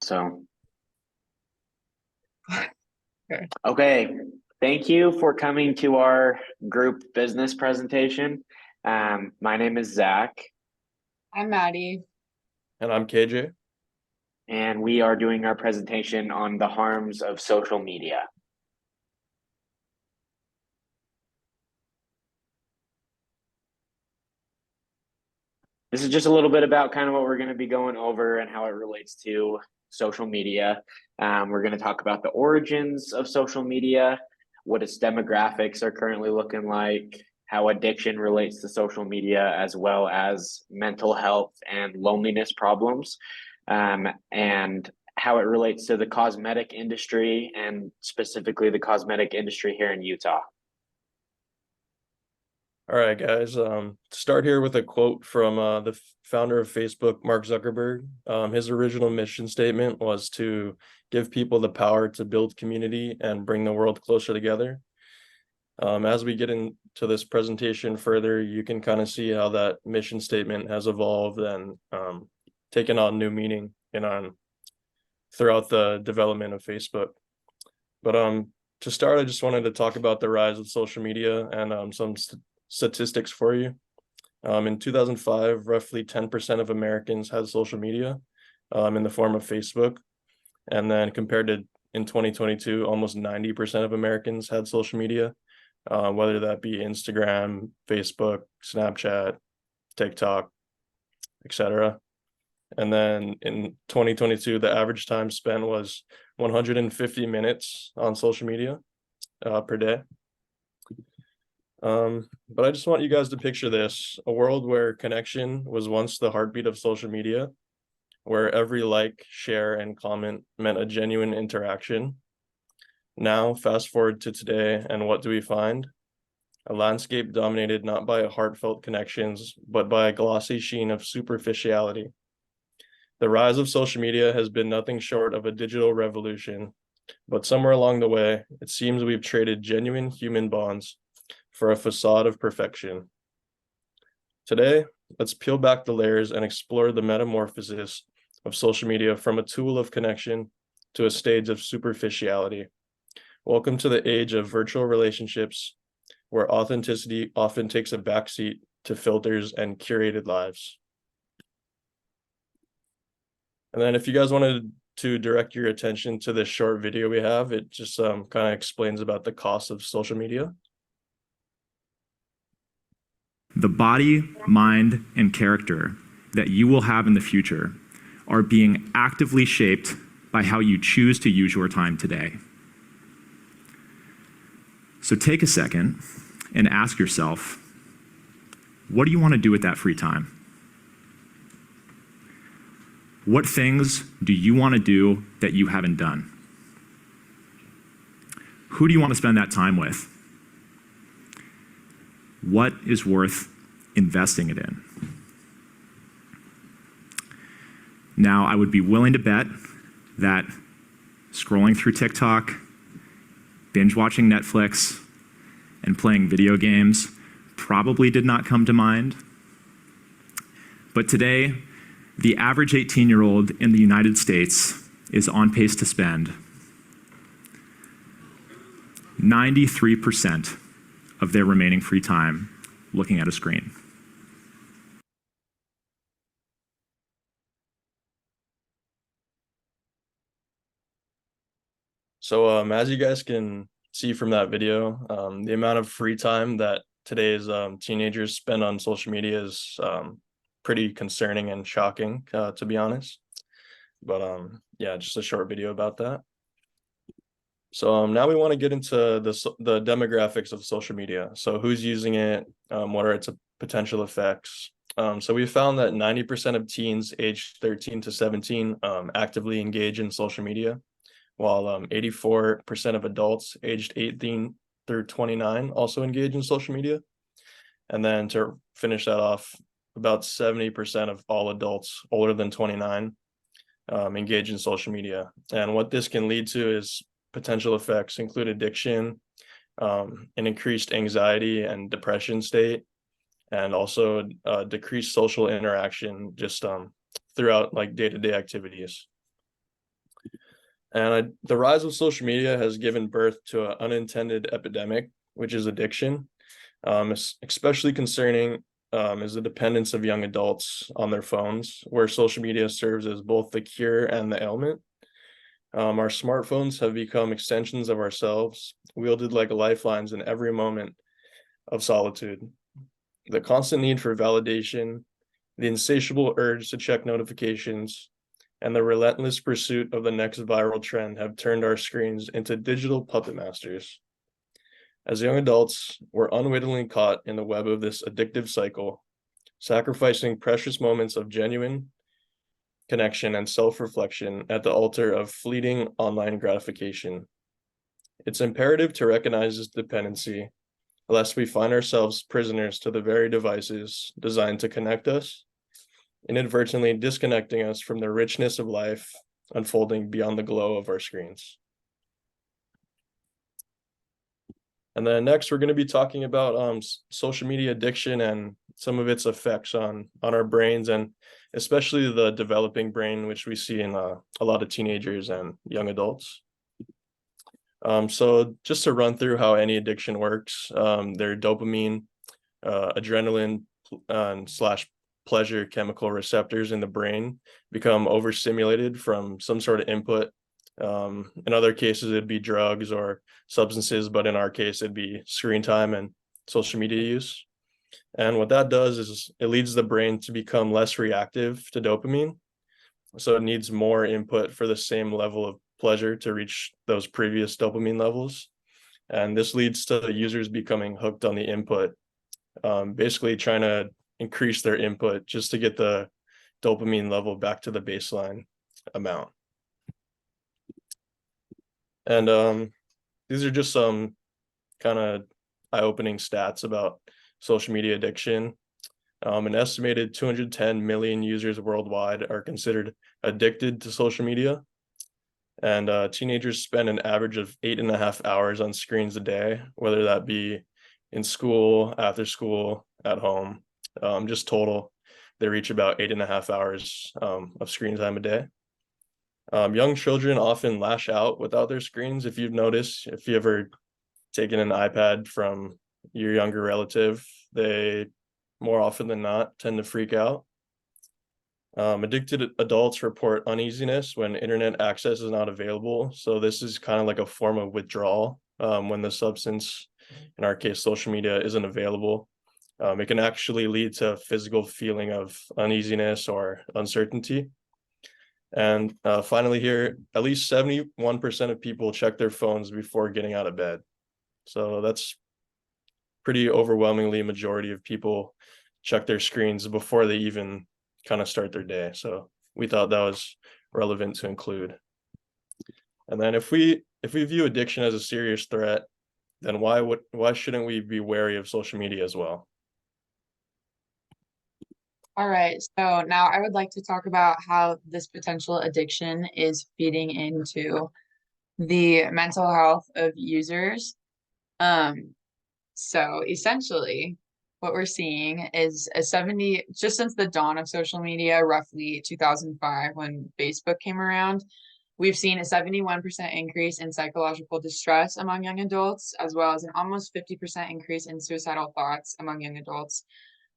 So, Okay. okay. Thank you for coming to our group business presentation. My name is Zach, I'm Maddie. And I'm KJ. and we are doing our presentation on the harms of social media. This is just a little bit about kind of what we're going to be going over and how it relates to social media. We're going to talk about the origins of social media, what its demographics are currently looking like, how addiction relates to social media, as well as mental health and loneliness problems, and how it relates to the cosmetic industry and specifically the cosmetic industry here in Utah. All right, guys. To start here with a quote from the founder of Facebook, Mark Zuckerberg. His original mission statement was to give people the power to build community and bring the world closer together. As we get into this presentation further, you can kind of see how that mission statement has evolved and taken on new meaning throughout the development of Facebook. But to start, I just wanted to talk about the rise of social media and some statistics for you. In 2005, roughly 10% of Americans had social media in the form of Facebook. And then compared to in 2022, almost 90% of Americans had social media, whether that be Instagram, Facebook, Snapchat, TikTok, etc. And then in 2022, the average time spent was 150 minutes on social media per day. But I just want you guys to picture this, a world where connection was once the heartbeat of social media, where every like, share, and comment meant a genuine interaction. Now, fast forward to today, and what do we find? A landscape dominated not by heartfelt connections, but by a glossy sheen of superficiality. The rise of social media has been nothing short of a digital revolution, but somewhere along the way, it seems we've traded genuine human bonds for a facade of perfection. Today, let's peel back the layers and explore the metamorphosis of social media from a tool of connection to a stage of superficiality. Welcome to the age of virtual relationships, where authenticity often takes a backseat to filters and curated lives. And then if you guys wanted to direct your attention to this short video we have, it just kind of explains about the cost of social media. The body, mind, and character that you will have in the future are being actively shaped by how you choose to use your time today. So take a second and ask yourself, what do you want to do with that free time? What things do you want to do that you haven't done? Who do you want to spend that time with? What is worth investing it in? Now, I would be willing to bet that scrolling through TikTok, binge watching Netflix, and playing video games probably did not come to mind. But today, the average 18-year-old in the United States is on pace to spend 93% of their remaining free time looking at a screen. So as you guys can see from that video, the amount of free time that today's teenagers spend on social media is pretty concerning and shocking, to be honest. But yeah, just a short video about that. So now we want to get into the demographics of social media. So who's using it? What are its potential effects? So we found that 90% of teens aged 13 to 17 actively engage in social media, while 84% of adults aged 18 through 29 also engage in social media. And then to finish that off, about 70% of all adults older than 29 engage in social media. And what this can lead to is potential effects include addiction, an increased anxiety and depression state, and also decreased social interaction just throughout like day-to-day activities. And the rise of social media has given birth to an unintended epidemic, which is addiction. Especially concerning is the dependence of young adults on their phones, where social media serves as both the cure and the ailment. Our smartphones have become extensions of ourselves, wielded like lifelines in every moment of solitude. The constant need for validation, the insatiable urge to check notifications, and the relentless pursuit of the next viral trend have turned our screens into digital puppet masters. As young adults, we're unwittingly caught in the web of this addictive cycle, sacrificing precious moments of genuine connection and self-reflection at the altar of fleeting online gratification. It's imperative to recognize this dependency, lest we find ourselves prisoners to the very devices designed to connect us, inadvertently disconnecting us from the richness of life unfolding beyond the glow of our screens. And then next, we're going to be talking about social media addiction and some of its effects on our brains, and especially the developing brain, which we see in a lot of teenagers and young adults. So just to run through how any addiction works, their dopamine, adrenaline, slash pleasure chemical receptors in the brain become overstimulated from some sort of input. In other cases, it'd be drugs or substances, but in our case, it'd be screen time and social media use. And what that does is it leads the brain to become less reactive to dopamine. So it needs more input for the same level of pleasure to reach those previous dopamine levels. And this leads to the users becoming hooked on the input, basically trying to increase their input just to get the dopamine level back to the baseline amount. And these are just some kind of eye-opening stats about social media addiction. An estimated 210 million users worldwide are considered addicted to social media. And teenagers spend an average of 8.5 hours on screens a day, whether that be in school, after school, at home. Just total, they reach about 8.5 hours of screen time a day. Young children often lash out without their screens. If you've noticed, if you ever taken an iPad from your younger relative, they more often than not tend to freak out. Addicted adults report uneasiness when internet access is not available. So this is kind of like a form of withdrawal when the substance, in our case, social media, isn't available. It can actually lead to a physical feeling of uneasiness or uncertainty. And finally here, at least 71% of people check their phones before getting out of bed. So that's pretty overwhelmingly majority of people check their screens before they even kind of start their day. So we thought that was relevant to include. And then if we view addiction as a serious threat, then why shouldn't we be wary of social media as well? All right, so now I would like to talk about how this potential addiction is feeding into the mental health of users. So essentially, what we're seeing is just since the dawn of social media, roughly 2005, when Facebook came around, we've seen a 71% increase in psychological distress among young adults, as well as an almost 50% increase in suicidal thoughts among young adults,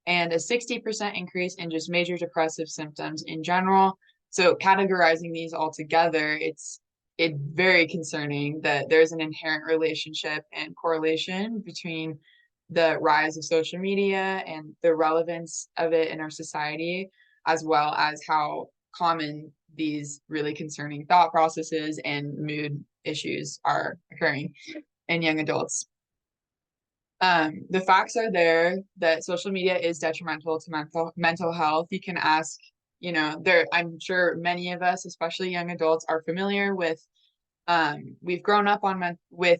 and a 60% increase in just major depressive symptoms in general. So categorizing these all together, it's very concerning that there's an inherent relationship and correlation between the rise of social media and the relevance of it in our society, as well as how common these really concerning thought processes and mood issues are occurring in young adults. The facts are there that social media is detrimental to mental health. You can ask, I'm sure many of us, especially young adults, are familiar with we've grown up with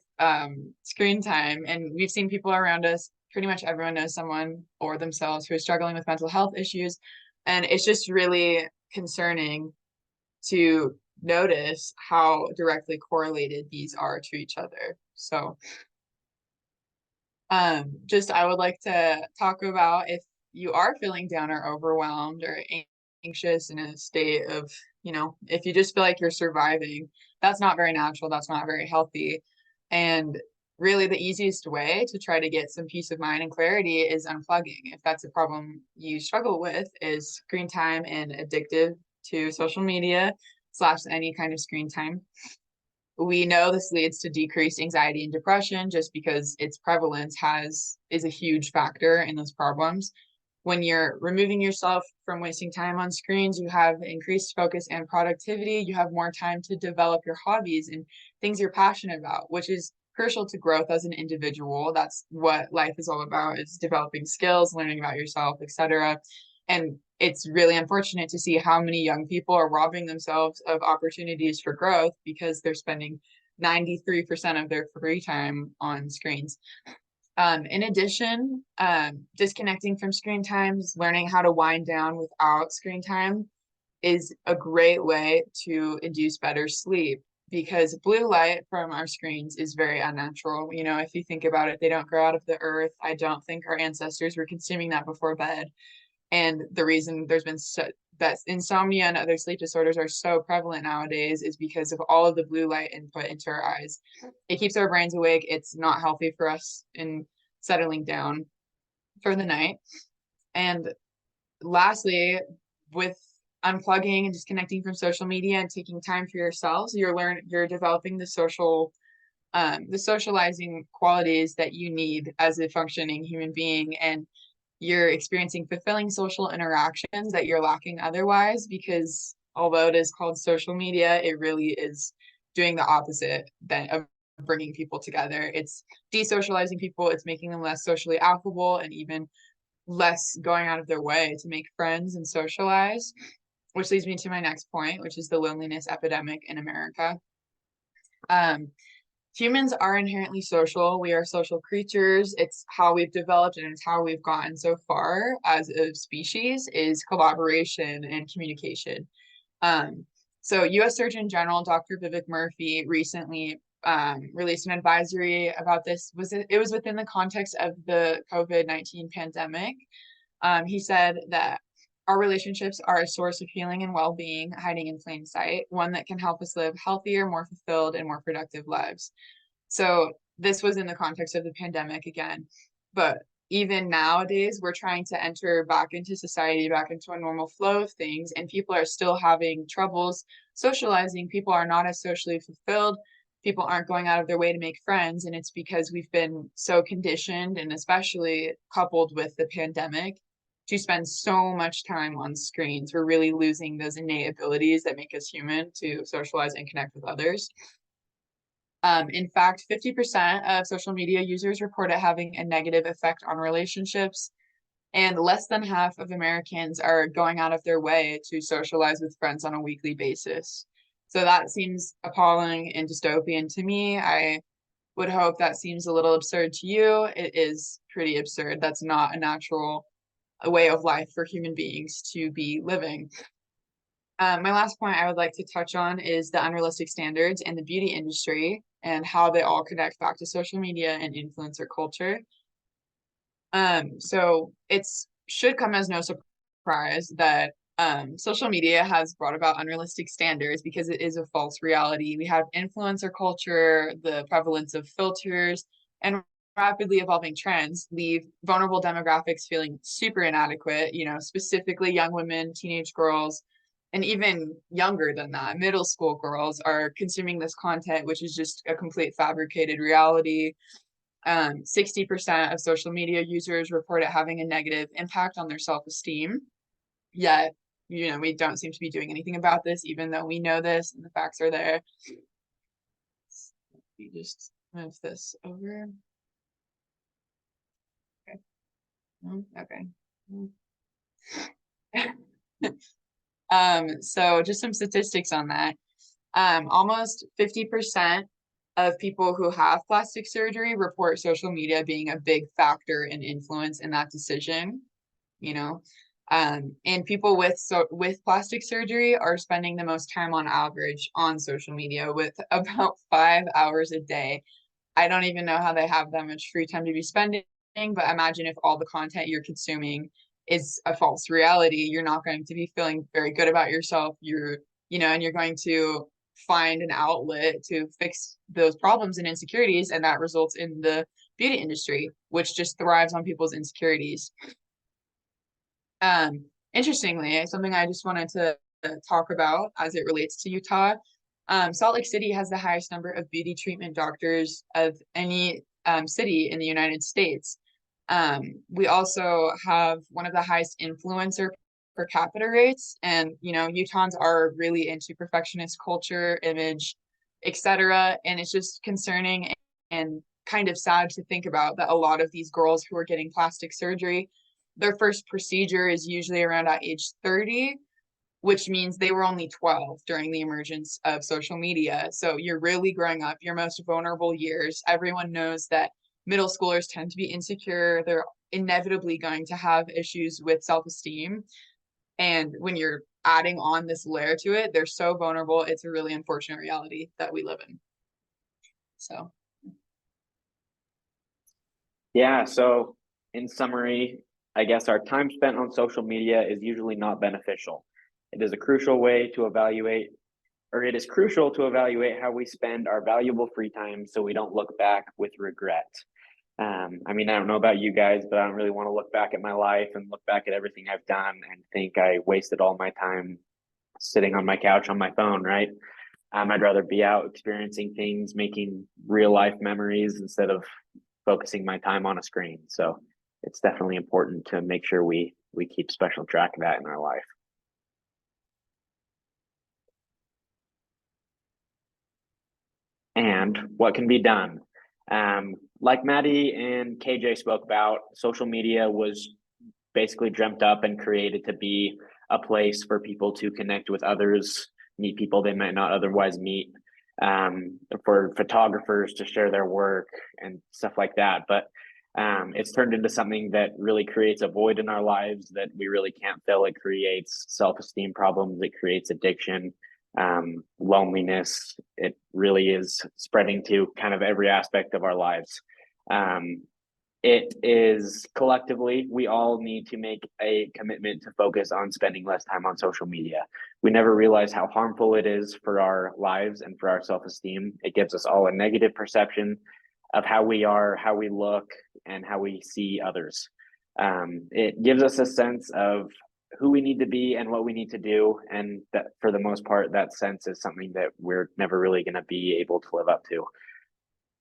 screen time, and we've seen people around us. Pretty much everyone knows someone or themselves who is struggling with mental health issues, and it's just really concerning to notice how directly correlated these are to each other. So I would like to talk about, if you are feeling down or overwhelmed or anxious in a state of, if you just feel like you're surviving, that's not very natural. That's not very healthy. And really the easiest way to try to get some peace of mind and clarity is unplugging. If that's a problem you struggle with, is screen time and addictive to social media / any kind of screen time. We know this leads to decreased anxiety and depression just because its prevalence is a huge factor in those problems. When you're removing yourself from wasting time on screens, you have increased focus and productivity. You have more time to develop your hobbies and things you're passionate about, which is crucial to growth as an individual. That's what life is all about, is developing skills, learning about yourself, etc. And it's really unfortunate to see how many young people are robbing themselves of opportunities for growth because they're spending 93% of their free time on screens. In addition, disconnecting from screen times, learning how to wind down without screen time is a great way to induce better sleep, because blue light from our screens is very unnatural. You know, if you think about it, they don't grow out of the earth. I don't think our ancestors were consuming that before bed. And the reason there's been that insomnia and other sleep disorders are so prevalent nowadays is because of all of the blue light input into our eyes. It keeps our brains awake. It's not healthy for us in settling down for the night. And lastly, with unplugging and disconnecting from social media and taking time for yourselves, you're developing the socializing qualities that you need as a functioning human being, and you're experiencing fulfilling social interactions that you're lacking otherwise, because although it is called social media, it really is doing the opposite of bringing people together. It's desocializing people. It's making them less socially affable and even less going out of their way to make friends and socialize, which leads me to my next point, which is the loneliness epidemic in America. Humans are inherently social. We are social creatures. It's how we've developed and it's how we've gotten so far as a species, is collaboration and communication. So US Surgeon General Dr. Vivek Murthy recently released an advisory about this. It was within the context of the COVID-19 pandemic. He said that our relationships are a source of healing and well-being hiding in plain sight, one that can help us live healthier, more fulfilled, and more productive lives. So this was in the context of the pandemic again. But even nowadays, we're trying to enter back into society, back into a normal flow of things, and people are still having troubles socializing. People are not as socially fulfilled. People aren't going out of their way to make friends, and it's because we've been so conditioned, and especially coupled with the pandemic, to spend so much time on screens. We're really losing those innate abilities that make us human to socialize and connect with others. In fact, 50% of social media users report it having a negative effect on relationships, and less than half of Americans are going out of their way to socialize with friends on a weekly basis. So that seems appalling and dystopian to me. I would hope that seems a little absurd to you. It is pretty absurd. That's not a natural way of life for human beings to be living. My last point I would like to touch on is the unrealistic standards in the beauty industry and how they all connect back to social media and influencer culture. So it should come as no surprise that social media has brought about unrealistic standards, because it is a false reality. We have influencer culture, the prevalence of filters, and rapidly evolving trends leave vulnerable demographics feeling super inadequate, you know, specifically young women, teenage girls, and even younger than that, middle school girls are consuming this content, which is just a complete fabricated reality. 60% of social media users report it having a negative impact on their self-esteem. Yet, you know, we don't seem to be doing anything about this, even though we know this and the facts are there. You just move this over. Okay. So just some statistics on that. Almost 50% of people who have plastic surgery report social media being a big factor and influence in that decision, you know. And people with plastic surgery are spending the most time on average on social media, with about 5 hours a day. I don't even know how they have that much free time to be spending, but imagine if all the content you're consuming is a false reality. You're not going to be feeling very good about yourself. And you're going to find an outlet to fix those problems and insecurities, and that results in the beauty industry, which just thrives on people's insecurities. Interestingly, something I just wanted to talk about as it relates to Utah, Salt Lake City has the highest number of beauty treatment doctors of any city in the United States. We also have one of the highest influencer per capita rates, and Utahns are really into perfectionist culture, image, etc. And it's just concerning and kind of sad to think about that a lot of these girls who are getting plastic surgery, their first procedure is usually around at age 30, which means they were only 12 during the emergence of social media. So you're really growing up your most vulnerable years. Everyone knows that middle schoolers tend to be insecure. They're inevitably going to have issues with self-esteem. And when you're adding on this layer to it, they're so vulnerable. It's a really unfortunate reality that we live in. So. Yeah, so in summary, I guess our time spent on social media is usually not beneficial. It is crucial to evaluate how we spend our valuable free time so we don't look back with regret. I don't know about you guys, but I don't really want to look back at my life and look back at everything I've done and think I wasted all my time sitting on my couch on my phone, right? I'd rather be out experiencing things, making real life memories instead of focusing my time on a screen. So it's definitely important to make sure we keep special track of that in our life. And what can be done? Like Maddie and KJ spoke about, social media was basically dreamt up and created to be a place for people to connect with others, meet people they might not otherwise meet, for photographers to share their work and stuff like that. But it's turned into something that really creates a void in our lives that we really can't fill. It creates self-esteem problems. It creates addiction, loneliness. It really is spreading to kind of every aspect of our lives. It is collectively, we all need to make a commitment to focus on spending less time on social media. We never realize how harmful it is for our lives and for our self-esteem. It gives us all a negative perception of how we are, how we look, and how we see others. It gives us a sense of who we need to be and what we need to do. And that, for the most part, that sense is something that we're never really going to be able to live up to.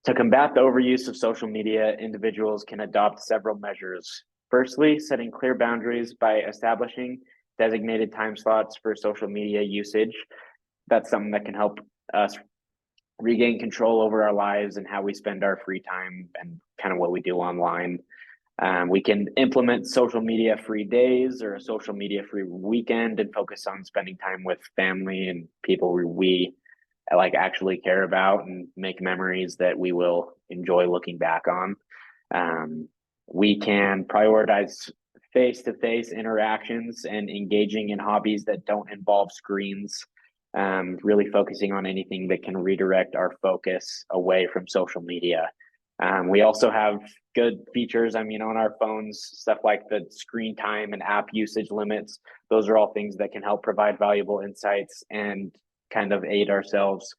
To combat the overuse of social media, individuals can adopt several measures. Firstly, setting clear boundaries by establishing designated time slots for social media usage. That's something that can help us regain control over our lives and how we spend our free time and kind of what we do online. We can implement social media free days or a social media free weekend and focus on spending time with family and people we like actually care about and make memories that we will enjoy looking back on. We can prioritize face-to-face interactions and engaging in hobbies that don't involve screens, really focusing on anything that can redirect our focus away from social media. We also have good features, on our phones, stuff like the screen time and app usage limits. Those are all things that can help provide valuable insights and kind of aid ourselves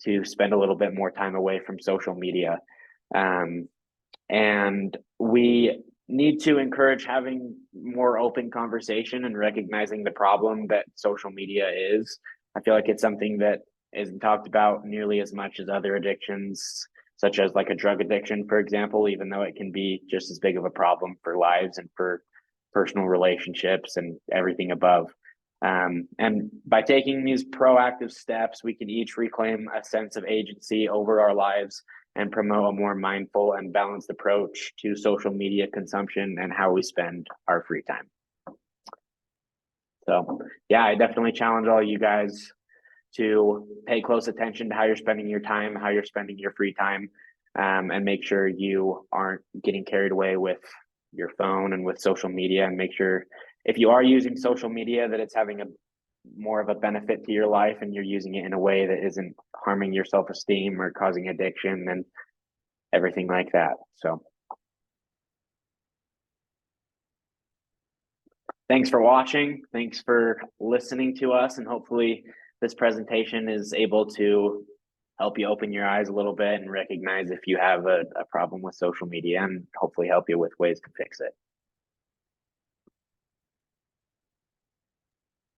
to spend a little bit more time away from social media. And we need to encourage having more open conversation and recognizing the problem that social media is. I feel like it's something that isn't talked about nearly as much as other addictions, such as like a drug addiction, for example, even though it can be just as big of a problem for lives and for personal relationships and everything above. And by taking these proactive steps, we can each reclaim a sense of agency over our lives and promote a more mindful and balanced approach to social media consumption and how we spend our free time. So yeah, I definitely challenge all you guys to pay close attention to how you're spending your time, how you're spending your free time, and make sure you aren't getting carried away with your phone and with social media, and make sure if you are using social media that it's having a more of a benefit to your life and you're using it in a way that isn't harming your self-esteem or causing addiction and everything like that. So thanks for watching. Thanks for listening to us, and hopefully this presentation is able to help you open your eyes a little bit and recognize if you have a problem with social media, and hopefully help you with ways to fix it.